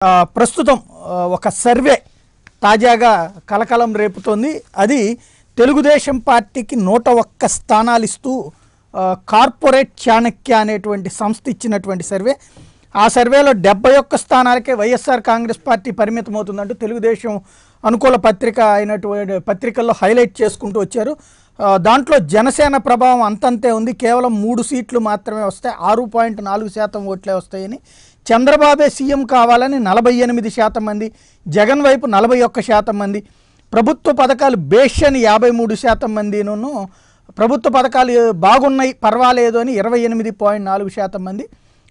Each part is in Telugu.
ప్రస్తుతం ఒక సర్వే తాజాగా కలకలం రేపుతోంది. అది తెలుగుదేశం పార్టీకి 101 స్థానాలు ఇస్తూ కార్పొరేట్ చాణక్య అనేటువంటి సంస్థ ఇచ్చినటువంటి సర్వే. ఆ సర్వేలో 71 స్థానాలకే వైఎస్ఆర్ కాంగ్రెస్ పార్టీ పరిమితం అవుతుందంటూ తెలుగుదేశం అనుకూల పత్రిక అయినటువంటి పత్రికల్లో హైలైట్ చేసుకుంటూ వచ్చారు. దాంట్లో జనసేన ప్రభావం అంతంతే ఉంది, కేవలం 3 సీట్లు మాత్రమే వస్తాయి, 6.4% ఓట్లే వస్తాయని. చంద్రబాబే సీఎం కావాలని 48% మంది, జగన్ వైపు 41% మంది, ప్రభుత్వ పథకాలు బేష్ అని 53% మందిను, ప్రభుత్వ పథకాలు బాగున్నాయి పర్వాలేదు అని 28.4% మంది,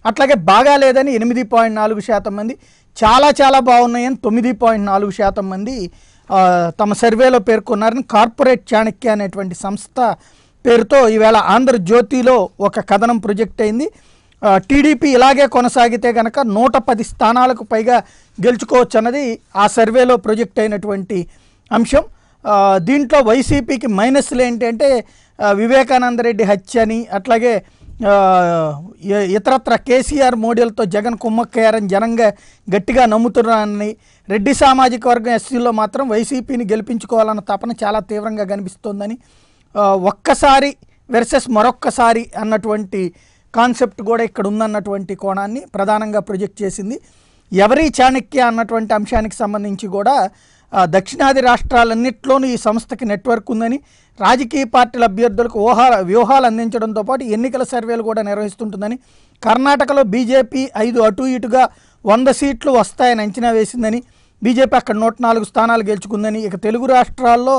అట్లాగే బాగాలేదని 8.4% మంది, చాలా చాలా బాగున్నాయని 9.4% మంది తమ సర్వేలో పేర్కొన్నారని కార్పొరేట్ చాణక్య అనేటువంటి సంస్థ పేరుతో ఈవేళ ఆంధ్రజ్యోతిలో ఒక కథనం ప్రొజెక్ట్ అయింది. టీడీపీ ఇలాగే కొనసాగితే కనుక 110 స్థానాలకు పైగా గెలుచుకోవచ్చు అన్నది ఆ సర్వేలో ప్రొజెక్ట్ అయినటువంటి అంశం. దీంట్లో వైసీపీకి మైనస్లు ఏంటంటే వివేకానంద రెడ్డి హత్య అని, అట్లాగే ఇతరత్ర కేసీఆర్ మోడల్తో జగన్ కుమ్మక్కయ్యారని జనంగా గట్టిగా నమ్ముతున్నారని, రెడ్డి సామాజిక వర్గం ఎస్సీలో మాత్రం వైసీపీని గెలిపించుకోవాలన్న తపన చాలా తీవ్రంగా కనిపిస్తోందని, ఒక్కసారి వెర్సెస్ మరొక్కసారి అన్నటువంటి కాన్సెప్ట్ కూడా ఇక్కడ ఉందన్నటువంటి కోణాన్ని ప్రధానంగా ప్రొజెక్ట్ చేసింది. ఎవరి చాణక్య అన్నటువంటి అంశానికి సంబంధించి కూడా దక్షిణాది రాష్ట్రాలన్నింటిలోనూ ఈ సంస్థకి నెట్వర్క్ ఉందని, రాజకీయ పార్టీల అభ్యర్థులకు వ్యూహాలు అందించడంతో పాటు ఎన్నికల సర్వేలు కూడా నిర్వహిస్తుంటుందని, కర్ణాటకలో బీజేపీ 5 అటు ఇటుగా 100 సీట్లు వస్తాయని అంచనా వేసిందని, బీజేపీ అక్కడ 104 స్థానాలు గెలుచుకుందని, ఇక తెలుగు రాష్ట్రాల్లో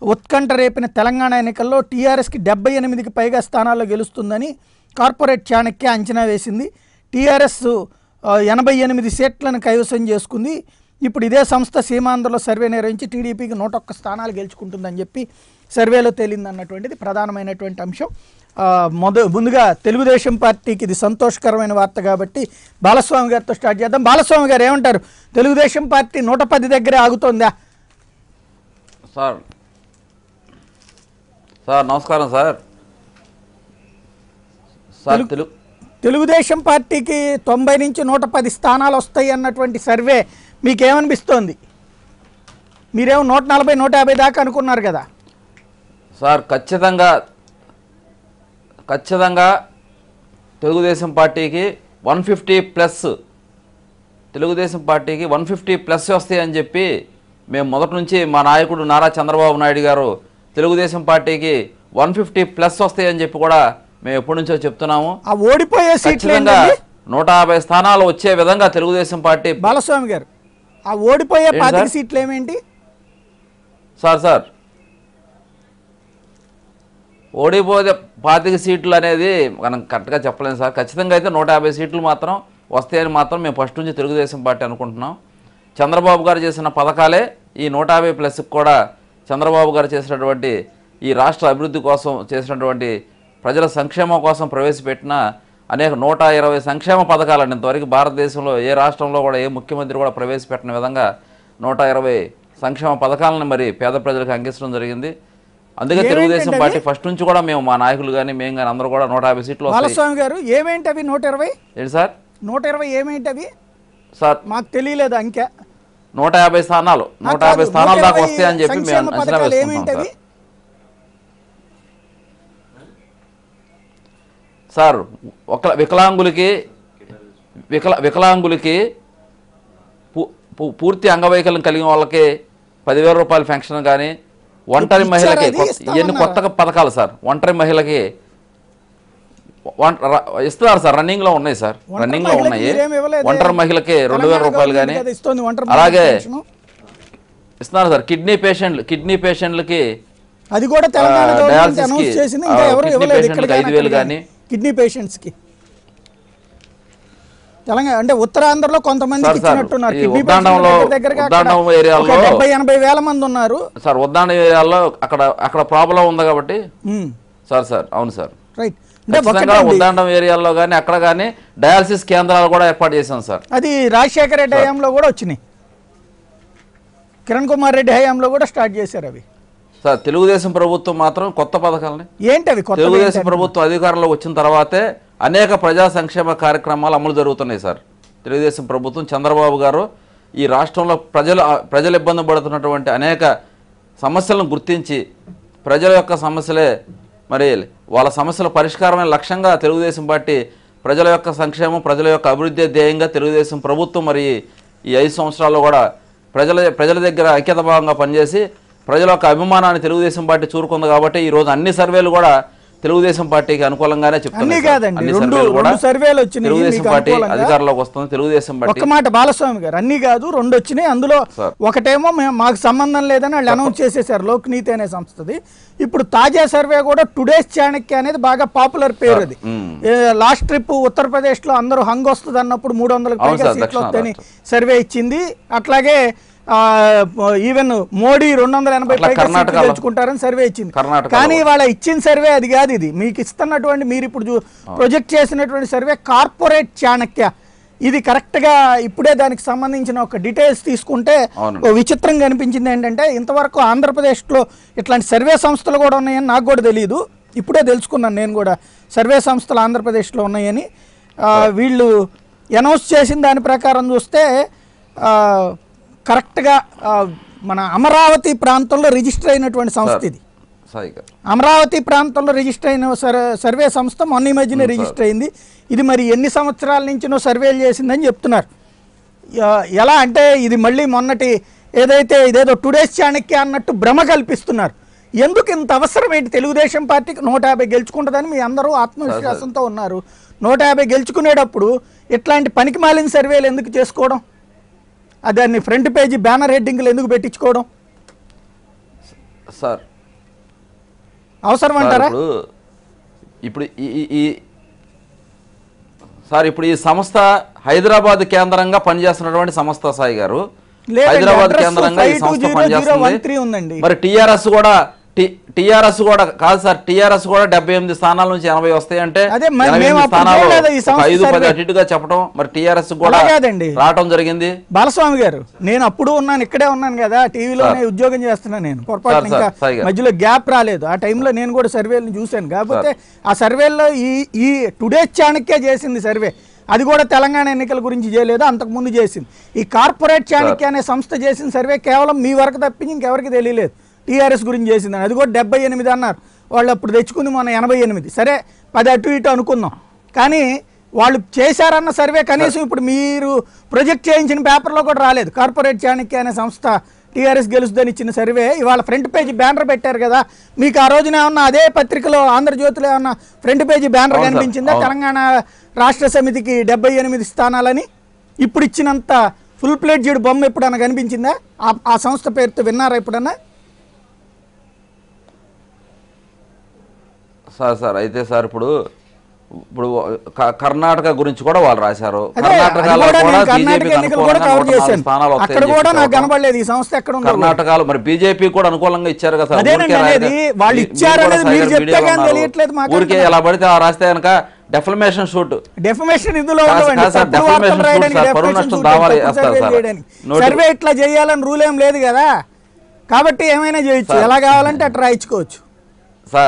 ఉత్కంఠ రేపిన తెలంగాణ ఎన్నికల్లో టీఆర్ఎస్కి 78కి పైగా స్థానాల్లో గెలుస్తుందని కార్పొరేట్ చాణక్య అంచనా వేసింది. టీఆర్ఎస్ 88 సీట్లను కైవసం చేసుకుంది. ఇప్పుడు ఇదే సంస్థ సీమాంధ్రలో సర్వే నిర్వహించి టీడీపీకి 101 స్థానాలు గెలుచుకుంటుందని చెప్పి సర్వేలో తేలిందన్నటువంటిది ప్రధానమైనటువంటి అంశం. ముందుగా తెలుగుదేశం పార్టీకి ఇది సంతోషకరమైన వార్త కాబట్టి బాలస్వామి గారితో స్టార్ట్ చేద్దాం. బాలస్వామి గారు ఏమంటారు? తెలుగుదేశం పార్టీ 110 దగ్గరే ఆగుతోందా? సార్ నమస్కారం సార్. తెలుగుదేశం పార్టీకి 90 నుంచి 110 స్థానాలు వస్తాయి అన్నటువంటి సర్వే మీకేమనిపిస్తోంది? మీరేమో 140, 150 దాకా అనుకున్నారు కదా సార్. ఖచ్చితంగా తెలుగుదేశం పార్టీకి 150+, తెలుగుదేశం పార్టీకి 150+ వస్తాయని చెప్పి మేము మొదటి నుంచి మా నాయకుడు నారా చంద్రబాబు నాయుడు గారు తెలుగుదేశం పార్టీకి 150+ వస్తాయని చెప్పి కూడా మేము ఎప్పటి నుంచో చెప్తున్నాము. ఆ ఓడిపోయే సీట్లు 150 స్థానాలు వచ్చే విధంగా తెలుగుదేశం పార్టీ. బాలస్వామి గారు, ఆ ఓడిపోయే 25 సీట్లు ఏమేంటి సార్? ఓడిపోతే 25 సీట్లు అనేది మనం కరెక్ట్గా చెప్పలేము సార్. ఖచ్చితంగా అయితే 150 సీట్లు మాత్రం వస్తాయని మాత్రం మేము ఫస్ట్ నుంచి తెలుగుదేశం పార్టీ అనుకుంటున్నాం. చంద్రబాబు గారు చేసిన పథకాలే ఈ 150+ కూడా చంద్రబాబు గారు చేసినటువంటి ఈ రాష్ట్ర అభివృద్ధి కోసం చేసినటువంటి ప్రజల సంక్షేమం కోసం ప్రవేశపెట్టిన అనేక 120 సంక్షేమ పథకాలండి. ఇంతవరకు భారతదేశంలో ఏ రాష్ట్రంలో కూడా ఏ ముఖ్యమంత్రి కూడా ప్రవేశపెట్టిన విధంగా 120 సంక్షేమ పథకాలను మరి పేద ప్రజలకు అందించడం జరిగింది. అందుకే తెలుగుదేశం పార్టీ ఫస్ట్ నుంచి కూడా మేము మా నాయకులు కానీ మేము కానీ అందరూ కూడా 150 సీట్లు వస్తాయి. బాలస్వామి గారు, ఏమేంటి అవి 120? ఏంటి సార్ 120 ఏమేంటి అవి? సార్ మాకు తెలియలేదు. ఇంకా 150 స్థానాలు దాకా వస్తాయని చెప్పి మేము అంచనా వేసుకుంటాం సార్. వికలాంగులకి పూర్తి అంగవైకల్యం కలిగిన వాళ్ళకి 10,000 రూపాయల పెన్షన్ కానీ, ఒంటరి మహిళకి ఇవన్నీ కొత్త పథకాలు సార్. ఒంటరి మహిళకి ఇస్తున్నారు సార్, రన్నింగ్ లో ఉన్నాయి సార్, రన్నింగ్ లో ఉన్నాయి. ఒంటరి మహిళకి 2,000 రూపాయలు కానీ అలాగే ఇస్తున్నారు సార్. కిడ్నీ పేషెంట్లకి అది కూడా డయాలసిస్ 5,000 కానీ కిడ్నీ పేషెంట్స్కి తెలంగాణ అంటే ఉత్తరాంధ్రలో కొంతమందికి ఇచ్చినట్టున్నారు. 70-80 వేల మంది ఉన్నారు సార్ ఉద్దానం ఏరియాలో. అక్కడ ప్రాబ్లం ఉంది కాబట్టి సార్ అవును సార్. రైట్. ఉద్దానం ఏరియాలో కానీ అక్కడ కానీ డయాలసిస్ కేంద్రాలు కూడా ఏర్పాటు చేశాం సార్. అది రాజశేఖర రెడ్డి హయాంలో కూడా వచ్చినాయి, కిరణ్ కుమార్ రెడ్డి హయాంలో కూడా స్టార్ట్ చేశారు అవి సార్. తెలుగుదేశం ప్రభుత్వం మాత్రం కొత్త పథకాలని ఏంటవి? తెలుగుదేశం ప్రభుత్వం అధికారంలో వచ్చిన తర్వాతే అనేక ప్రజా సంక్షేమ కార్యక్రమాలు అమలు జరుగుతున్నాయి సార్. తెలుగుదేశం ప్రభుత్వం చంద్రబాబు గారు ఈ రాష్ట్రంలో ప్రజలు ఇబ్బంది పడుతున్నటువంటి అనేక సమస్యలను గుర్తించి ప్రజల యొక్క సమస్యలే మరి వాళ్ళ సమస్యల పరిష్కారమైన లక్ష్యంగా తెలుగుదేశం పార్టీ ప్రజల యొక్క సంక్షేమం ప్రజల యొక్క అభివృద్ధి ధ్యేయంగా తెలుగుదేశం ప్రభుత్వం మరి ఈ 5 సంవత్సరాల్లో కూడా ప్రజల దగ్గర ఐక్యత భావంగా పనిచేసి ప్రజల యొక్క అభిమానాన్ని తెలుగుదేశం పార్టీ చూరుకుంది కాబట్టి ఈరోజు అన్ని సర్వేలు కూడా తెలుగుదేశం పార్టీకి అనుకూలంగానే చెప్తున్నారు. తెలుగుదేశం పార్టీ అధికారంలోకి వస్తుంది. తెలుగుదేశం పార్టీ ఒక మాట బాలస్వామి గారు అన్ని కాదు 2 వచ్చినాయి. అందులో ఒకటేమో మాకు సంబంధం లేదని వాళ్ళు అనౌన్స్ చేసేసారు లోక్నీతి అనే సంస్థది. ఇప్పుడు తాజా సర్వే కూడా టుడేస్ చాణక్య అనేది బాగా పాపులర్ పేరు. అది లాస్ట్ ట్రిప్ ఉత్తరప్రదేశ్ లో అందరూ హంగ్ వస్తుంది అన్నప్పుడు 300కి పైగా సీట్లు వస్తాయని సర్వే ఇచ్చింది. అట్లాగే ఈవెన్ మోడీ 280 పైగా సీట్లు గెలుచుకుంటారని సర్వే ఇచ్చింది. కానీ వాళ్ళ ఇచ్చిన సర్వే అది కాదు. ఇది మీకు ఇస్తున్నటువంటి మీరు ఇప్పుడు ప్రొజెక్ట్ చేసినటువంటి సర్వే కార్పొరేట్ చాణక్య. ఇది కరెక్ట్గా ఇప్పుడే దానికి సంబంధించిన ఒక డీటెయిల్స్ తీసుకుంటే విచిత్రంగా అనిపించింది ఏంటంటే ఇంతవరకు ఆంధ్రప్రదేశ్లో ఇట్లాంటి సర్వే సంస్థలు కూడా ఉన్నాయని నాకు కూడా తెలియదు. ఇప్పుడే తెలుసుకున్నాను నేను కూడా సర్వే సంస్థలు ఆంధ్రప్రదేశ్లో ఉన్నాయని. వీళ్ళు అనౌన్స్ చేసిన దాని ప్రకారం చూస్తే కరెక్ట్గా మన అమరావతి ప్రాంతంలో రిజిస్టర్ అయినటువంటి సంస్థ ఇది. అమరావతి ప్రాంతంలో రిజిస్టర్ అయిన సర్వే సంస్థ మొన్న ఈ మధ్యనే రిజిస్టర్ అయింది. ఇది మరి ఎన్ని సంవత్సరాల నుంచినో సర్వేలు చేసిందని చెప్తున్నారు. ఎలా అంటే ఇది మళ్ళీ మొన్నటి ఇదేదో టుడేస్ చాణక్య అన్నట్టు భ్రమ కల్పిస్తున్నారు. ఎందుకు ఇంత అవసరం ఏంటి? తెలుగుదేశం పార్టీకి 150 గెలుచుకుంటుందని మీ అందరూ ఆత్మవిశ్వాసంతో ఉన్నారు. 150 గెలుచుకునేటప్పుడు ఇట్లాంటి పనికి మాలిన సర్వేలు ఎందుకు చేసుకోవడం? దాన్ని ఫ్రంట్ పేజీ బ్యానర్ హెడ్డింగ్లు ఎందుకు పెట్టించుకోవడం సార్ అవసరం అంటారా? ఇప్పుడు ఈ సంస్థ హైదరాబాద్ కేంద్రంగా పనిచేస్తున్నటువంటి సంస్థ సాయి గారు. హైదరాబాద్ కేంద్రంగా ఈ సంస్థ పనిచేస్తుంది. మరి టీఆర్ఎస్ కూడా కాదు సార్. టీఆర్ఎస్ కూడా 78 స్థానాల నుంచి 80 వస్తాయంటే 8 స్థానాలు 5-10 అటు ఇటుగా చెప్పడం మరి టీఆర్ఎస్ కూడా రావడం జరిగింది. బాలస్వామి గారు నేను అప్పుడు ఉన్నాను, ఇక్కడే ఉన్నాను కదా, టీవీలోనే ఉద్యోగం చేస్తున్నాను నేను. పొరపాటు ఇంకా మధ్యలో గ్యాప్ రాలేదు. ఆ టైంలో నేను కూడా సర్వేలను చూశాను. కాకపోతే ఆ సర్వేల్లో ఈ టుడే చాణక్య చేసింది సర్వే. అది కూడా తెలంగాణ ఎన్నికల గురించి చేయలేదు, అంతకుముందు చేసింది. ఈ కార్పొరేట్ చాణక్య అనే సంస్థ చేసిన సర్వే కేవలం మీ వరకు తప్పించి ఇంకెవరికి తెలియలేదు. టీఆర్ఎస్ గురించి చేసిందని. అది కూడా 78 అన్నారు వాళ్ళు. అప్పుడు తెచ్చుకుంది మొన్న 88. సరే 10 అటు ఇటు అనుకుందాం. కానీ వాళ్ళు చేశారన్న సర్వే కనీసం ఇప్పుడు మీరు ప్రొజెక్ట్ చేయించిన పేపర్లో కూడా రాలేదు. కార్పొరేట్ చాణక్య అనే సంస్థ టీఆర్ఎస్ గెలుస్తుందని ఇచ్చిన సర్వే ఇవాళ ఫ్రంట్ పేజీ బ్యానర్ పెట్టారు కదా. మీకు ఆ రోజున ఏమన్నా అదే పత్రికలో ఆంధ్రజ్యోతిలో ఏమన్నా ఫ్రంట్ పేజీ బ్యానర్ కనిపించిందా తెలంగాణ రాష్ట్ర సమితికి 78 స్థానాలని? ఇప్పుడు ఇచ్చినంత ఫుల్ ప్లేడ్జెడ్ బొమ్మ ఎప్పుడన్నా కనిపించిందా? ఆ సంస్థ పేరుతో విన్నారా ఎప్పుడన్నా? సార్ అయితే సార్ ఇప్పుడు కర్ణాటక గురించి కూడా వాళ్ళు రాశారు. కర్ణాటకలో మరి బీజేపీ కూడా అనుకూలంగా ఇచ్చారు కదా సార్. ఊరికే ఎలా పడితే ఆ రాస్తే కనుక డెఫర్మేషన్ షూట్ ఇందులో సర్వే ఇట్లా చేయాలని రూల్ ఏం లేదు కదా. కాబట్టి ఏమైనా చేయొచ్చు, ఎలా కావాలంటే అట్లా రాయించుకోవచ్చు.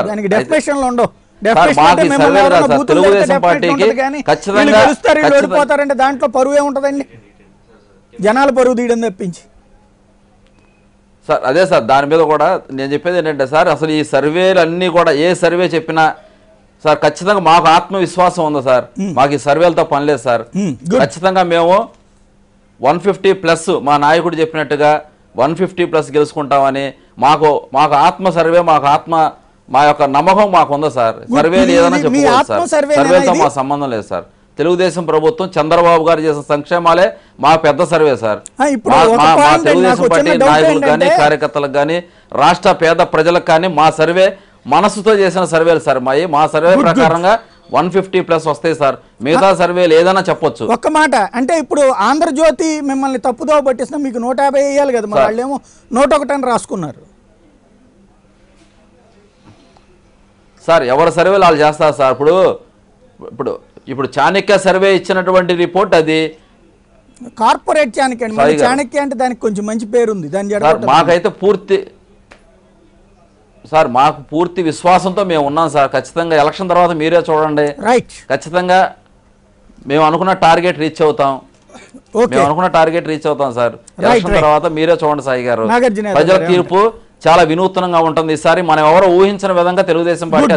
దానికి డెఫినేషన్ లో ఉండవు. తెలుగుదేశం పార్టీకి ఓడిపోతారంటే దాంట్లో పరువు ఏముంటదండి? జనాలు పరువు తీయడం తప్పించి. సార్ అదే సార్ దాని మీద కూడా నేను చెప్పేది ఏంటంటే సార్ అసలు ఈ సర్వేలు అన్నీ కూడా ఏ సర్వే చెప్పినా సార్ ఖచ్చితంగా మాకు ఆత్మవిశ్వాసం ఉంది సార్. మాకు ఈ సర్వేలతో పని లేదు సార్. ఖచ్చితంగా మేము 150+ మా నాయకుడు చెప్పినట్టుగా 150+ గెలుచుకుంటామని మాకు ఆత్మ సర్వే మా యొక్క నమ్మకం మాకు ఉందా సార్. సర్వేలు ఏదైనా చెప్పుకోవచ్చు సార్. సర్వేలతో మా సంబంధం లేదు సార్. తెలుగుదేశం ప్రభుత్వం చంద్రబాబు గారు చేసిన సంక్షేమాలే మా పెద్ద సర్వే సార్. మా తెలుగుదేశం పార్టీ నాయకులకు కానీ కార్యకర్తలకు కానీ రాష్ట్ర పేద ప్రజలకు కానీ మా సర్వే మనసుతో చేసిన సర్వేలు సార్. మా సర్వే ప్రకారంగా 150+ వస్తాయి సార్. మిగతా సర్వేలు ఏదైనా చెప్పొచ్చు. ఒక్క మాట అంటే ఇప్పుడు ఆంధ్రజ్యోతి మిమ్మల్ని తప్పుదో పట్టిస్తున్నా మీకు 150 వేయాలి కదా, మరి వాళ్ళేమో 101 అని రాసుకున్నారు సార్. ఎవరి సర్వేలు వాళ్ళు చేస్తారు సార్. ఇప్పుడు చాణక్య సర్వే ఇచ్చినటువంటి రిపోర్ట్ అది కార్పొరేట్ చాణక్య. చాణక్య అంటే దానికి కొంచెం మంచి పేరు ఉంది. మాకైతే మాకు పూర్తి విశ్వాసంతో మేము ఉన్నాం సార్. ఖచ్చితంగా ఎలక్షన్ తర్వాత మీరే చూడండి. రైట్, ఖచ్చితంగా మేము అనుకున్న టార్గెట్ రీచ్ అవుతాం. మేము అనుకున్న టార్గెట్ రీచ్ అవుతాం సార్. Right, election right. తర్వాత మీరే చూడండి సాయి గారు, నాగార్జున యాదవ్ ప్రజల గారు తీర్పు చాలా వినూత్నంగా ఉంటుంది ఈసారి. మనం ఎవరో ఊహించిన విధంగా తెలుగుదేశం పార్టీ